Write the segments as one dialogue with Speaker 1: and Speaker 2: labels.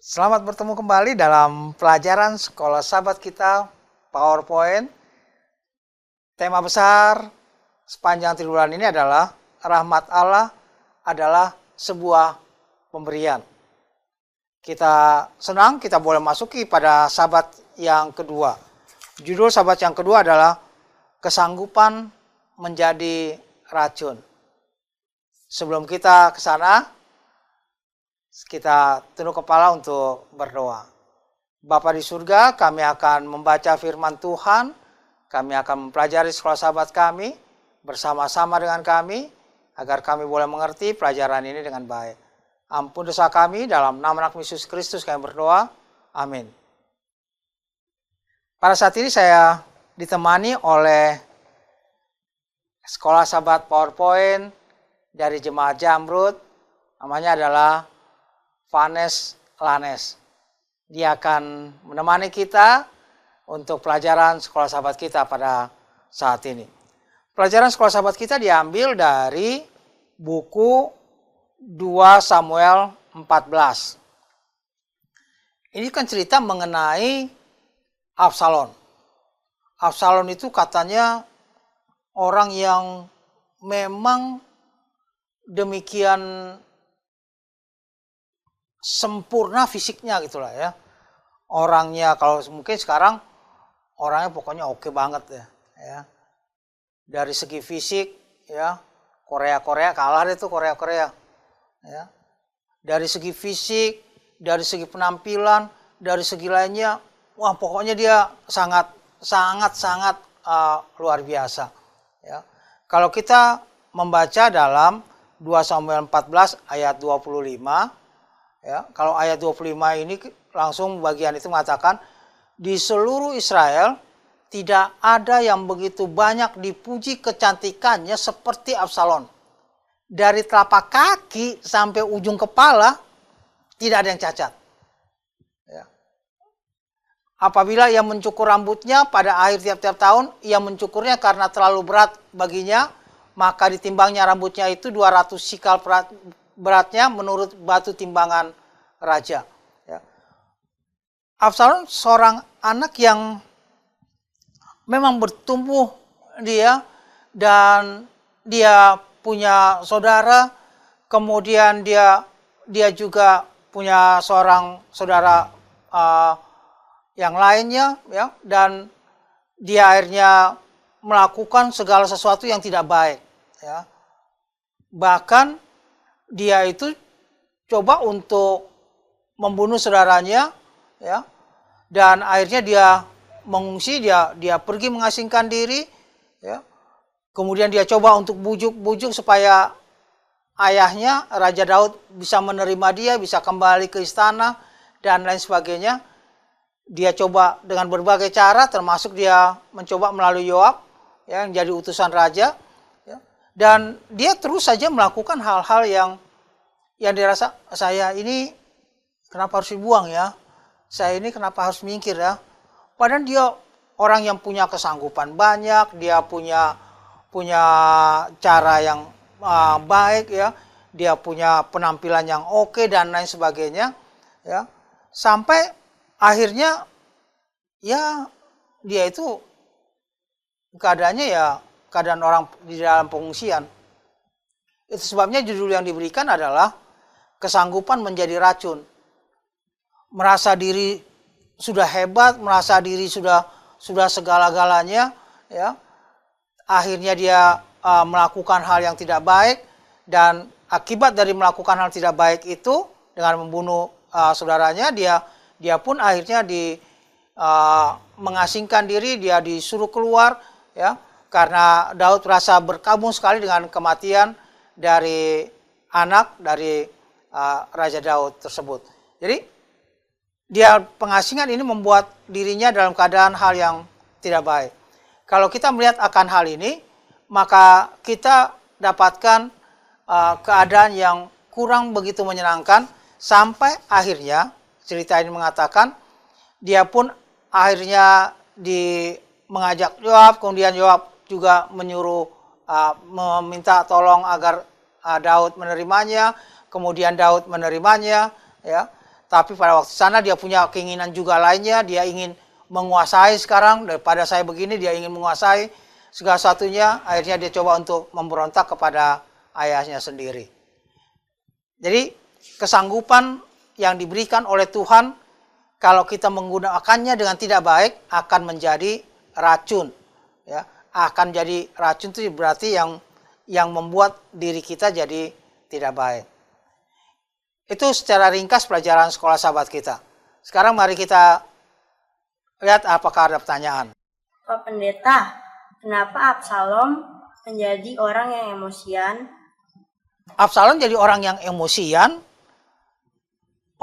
Speaker 1: Selamat bertemu kembali dalam pelajaran Sekolah Sahabat Kita PowerPoint. Tema besar sepanjang 3 bulan ini adalah rahmat Allah adalah sebuah pemberian. Kita senang kita boleh masuki pada sahabat yang kedua. Judul sahabat yang kedua adalah kesanggupan menjadi racun. Sebelum kita ke sana, kita tunduk kepala untuk berdoa. Bapa di surga, kami akan membaca firman Tuhan, kami akan mempelajari sekolah sahabat kami, bersama-sama dengan kami, agar kami boleh mengerti pelajaran ini dengan baik. Ampun dosa kami, dalam nama Anak Yesus Kristus kami berdoa, amin. Pada saat ini saya ditemani oleh sekolah sahabat PowerPoint dari Jemaat Jamrud, namanya adalah Vanes Lanes. Dia akan menemani kita untuk pelajaran sekolah sahabat kita pada saat ini. Pelajaran sekolah sahabat kita diambil dari buku 2 Samuel 14. Ini kan cerita mengenai Absalom. Absalom itu katanya orang yang memang demikian sempurna fisiknya gitulah ya. Orangnya kalau mungkin sekarang orangnya pokoknya oke banget ya. Dari segi fisik ya, Korea kalah itu Korea ya. Dari segi fisik, dari segi penampilan, dari segi lainnya, wah pokoknya dia sangat luar biasa ya. Kalau kita membaca dalam 2 Samuel 14 ayat 25 ya, kalau ayat 25 ini langsung bagian itu mengatakan, di seluruh Israel tidak ada yang begitu banyak dipuji kecantikannya seperti Absalom. Dari telapak kaki sampai ujung kepala tidak ada yang cacat. Ya. Apabila ia mencukur rambutnya pada akhir tiap-tiap tahun, ia mencukurnya karena terlalu berat baginya, maka ditimbangnya rambutnya itu 200 sikal beratnya menurut batu timbangan raja. Ya. Absalom seorang anak yang memang bertumbuh dia, dan dia punya saudara, kemudian dia juga punya seorang saudara yang lainnya ya, dan dia akhirnya melakukan segala sesuatu yang tidak baik ya. Bahkan dia itu coba untuk membunuh saudaranya ya, dan akhirnya dia mengungsi, dia pergi mengasingkan diri ya. Kemudian dia coba untuk bujuk supaya ayahnya Raja Daud bisa menerima dia, bisa kembali ke istana dan lain sebagainya. Dia coba dengan berbagai cara, termasuk dia mencoba melalui Yoab ya, yang jadi utusan raja ya. Dan dia terus saja melakukan hal-hal yang dirasa, saya ini kenapa harus dibuang ya? Saya ini kenapa harus minggir ya? Padahal dia orang yang punya kesanggupan banyak, dia punya cara yang baik ya, dia punya penampilan yang oke dan lain sebagainya ya. Sampai akhirnya ya dia itu keadaannya ya keadaan orang di dalam pengungsian. Itu sebabnya judul yang diberikan adalah kesanggupan menjadi racun. Merasa diri sudah hebat, merasa diri sudah segala-galanya ya. Akhirnya dia melakukan hal yang tidak baik, dan akibat dari melakukan hal tidak baik itu dengan membunuh saudaranya, dia pun akhirnya mengasingkan diri, dia disuruh keluar ya, karena Daud merasa berkabung sekali dengan kematian dari anak dari Raja Daud tersebut. Jadi dia pengasingan ini membuat dirinya dalam keadaan hal yang tidak baik. Kalau kita melihat akan hal ini, maka kita dapatkan keadaan yang kurang begitu menyenangkan, sampai akhirnya cerita ini mengatakan dia pun akhirnya mengajak Yoab, kemudian Yoab juga menyuruh meminta tolong agar Daud menerimanya, kemudian Daud menerimanya ya. Tapi pada waktu sana dia punya keinginan juga lainnya, dia ingin menguasai sekarang, daripada saya begini dia ingin menguasai segala satunya, akhirnya dia coba untuk memberontak kepada ayahnya sendiri. Jadi kesanggupan yang diberikan oleh Tuhan, kalau kita menggunakannya dengan tidak baik, akan menjadi racun. Ya, akan jadi racun itu berarti yang membuat diri kita jadi tidak baik. Itu secara ringkas pelajaran sekolah sahabat kita. Sekarang mari kita lihat apakah ada pertanyaan.
Speaker 2: Pak Pendeta, kenapa Absalom menjadi orang yang emosian?
Speaker 1: Absalom jadi orang yang emosian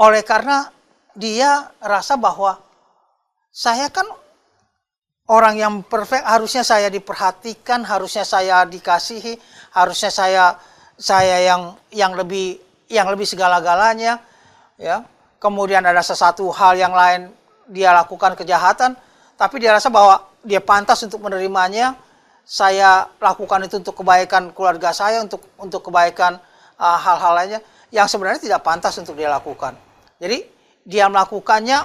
Speaker 1: oleh karena dia rasa bahwa saya kan orang yang perfect, harusnya saya diperhatikan, harusnya saya dikasihi, harusnya saya yang lebih segala-galanya, ya. Kemudian ada sesuatu hal yang lain dia lakukan kejahatan, tapi dia rasa bahwa dia pantas untuk menerimanya. Saya lakukan itu untuk kebaikan keluarga saya, untuk kebaikan hal-hal lainnya yang sebenarnya tidak pantas untuk dia lakukan. Jadi dia melakukannya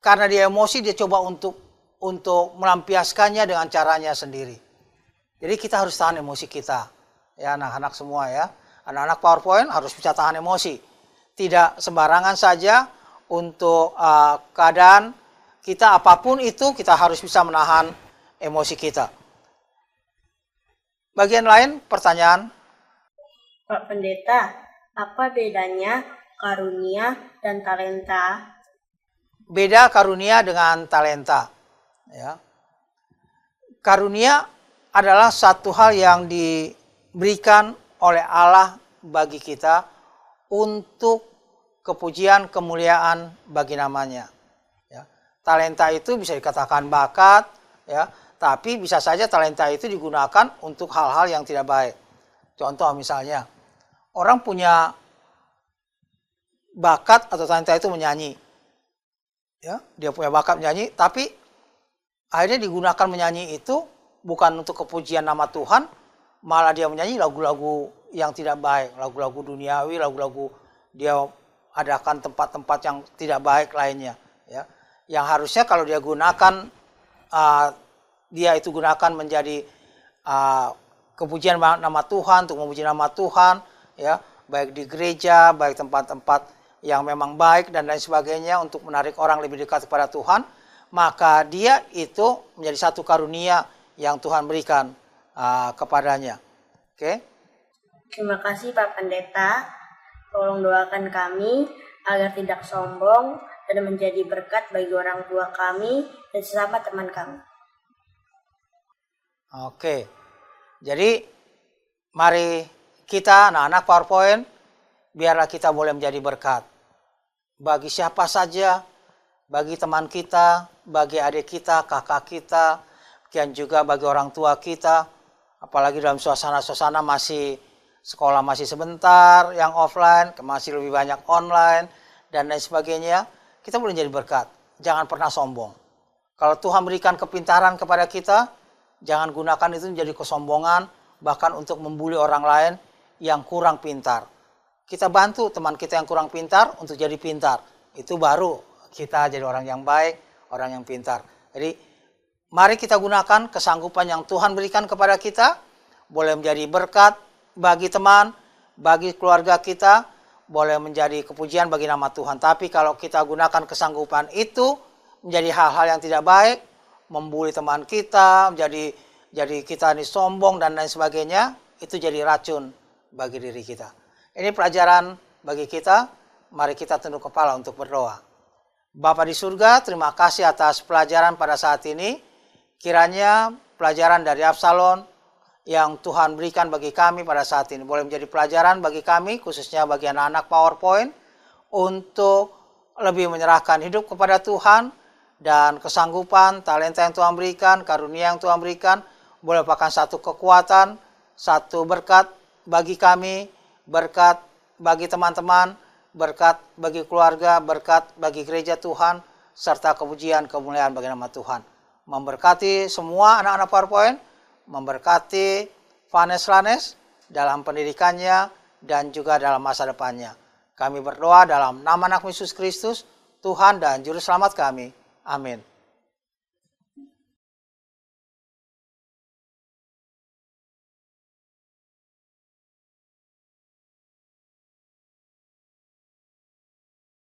Speaker 1: karena dia emosi, dia coba untuk melampiaskannya dengan caranya sendiri. Jadi kita harus tahan emosi kita. Ya, anak-anak semua ya. Anak-anak PowerPoint harus bisa tahan emosi. Tidak sembarangan saja untuk keadaan kita apapun itu, kita harus bisa menahan emosi kita. Bagian lain, pertanyaan.
Speaker 2: Pak Pendeta, apa bedanya karunia dan talenta?
Speaker 1: Beda karunia dengan talenta. Ya. Karunia adalah satu hal yang diberikan oleh Allah bagi kita untuk kepujian, kemuliaan bagi namanya. Ya. Talenta itu bisa dikatakan bakat, ya, tapi bisa saja talenta itu digunakan untuk hal-hal yang tidak baik. Contoh misalnya, orang punya bakat atau talenta itu menyanyi. Ya, dia punya bakat menyanyi, tapi akhirnya digunakan menyanyi itu bukan untuk kepujian nama Tuhan, malah dia menyanyi lagu-lagu yang tidak baik, lagu-lagu duniawi, lagu-lagu dia adakan tempat-tempat yang tidak baik lainnya. Ya, yang harusnya kalau dia gunakan, dia itu gunakan menjadi kepujian nama Tuhan, untuk memuji nama Tuhan, ya, baik di gereja, baik tempat-tempat yang memang baik dan lain sebagainya untuk menarik orang lebih dekat kepada Tuhan. Maka dia itu menjadi satu karunia yang Tuhan berikan kepadanya. Oke?
Speaker 2: Terima kasih Pak Pendeta. Tolong doakan kami agar tidak sombong dan menjadi berkat bagi orang tua kami dan sesama teman kami.
Speaker 1: Oke. Jadi mari kita anak-anak PowerPoint, biarlah kita boleh menjadi berkat bagi siapa saja, bagi teman kita, bagi adik kita, kakak kita, dan juga bagi orang tua kita. Apalagi dalam suasana-suasana sekolah masih sebentar, yang offline, masih lebih banyak online, dan lain sebagainya. Kita boleh jadi berkat. Jangan pernah sombong. Kalau Tuhan berikan kepintaran kepada kita, jangan gunakan itu menjadi kesombongan, bahkan untuk membuli orang lain yang kurang pintar. Kita bantu teman kita yang kurang pintar untuk jadi pintar. Itu baru kita jadi orang yang baik, orang yang pintar. Jadi mari kita gunakan kesanggupan yang Tuhan berikan kepada kita, boleh menjadi berkat bagi teman, bagi keluarga kita, boleh menjadi kepujian bagi nama Tuhan. Tapi kalau kita gunakan kesanggupan itu menjadi hal-hal yang tidak baik, membuli teman kita, jadi kita ini sombong dan lain sebagainya, itu jadi racun bagi diri kita. Ini pelajaran bagi kita, mari kita tunduk kepala untuk berdoa. Bapa di surga, terima kasih atas pelajaran pada saat ini. Kiranya pelajaran dari Absalom yang Tuhan berikan bagi kami pada saat ini boleh menjadi pelajaran bagi kami, khususnya bagi anak-anak PowerPoint, untuk lebih menyerahkan hidup kepada Tuhan, dan kesanggupan, talenta yang Tuhan berikan, karunia yang Tuhan berikan, boleh merupakan satu kekuatan, satu berkat bagi kami, berkat bagi teman-teman, berkat bagi keluarga, berkat bagi gereja Tuhan, serta kepujian kemuliaan bagi nama Tuhan. Memberkati semua anak-anak PowerPoint, memberkati Vanes Lanes dalam pendidikannya dan juga dalam masa depannya. Kami berdoa dalam nama anak Yesus Kristus, Tuhan dan Juru Selamat kami. Amin.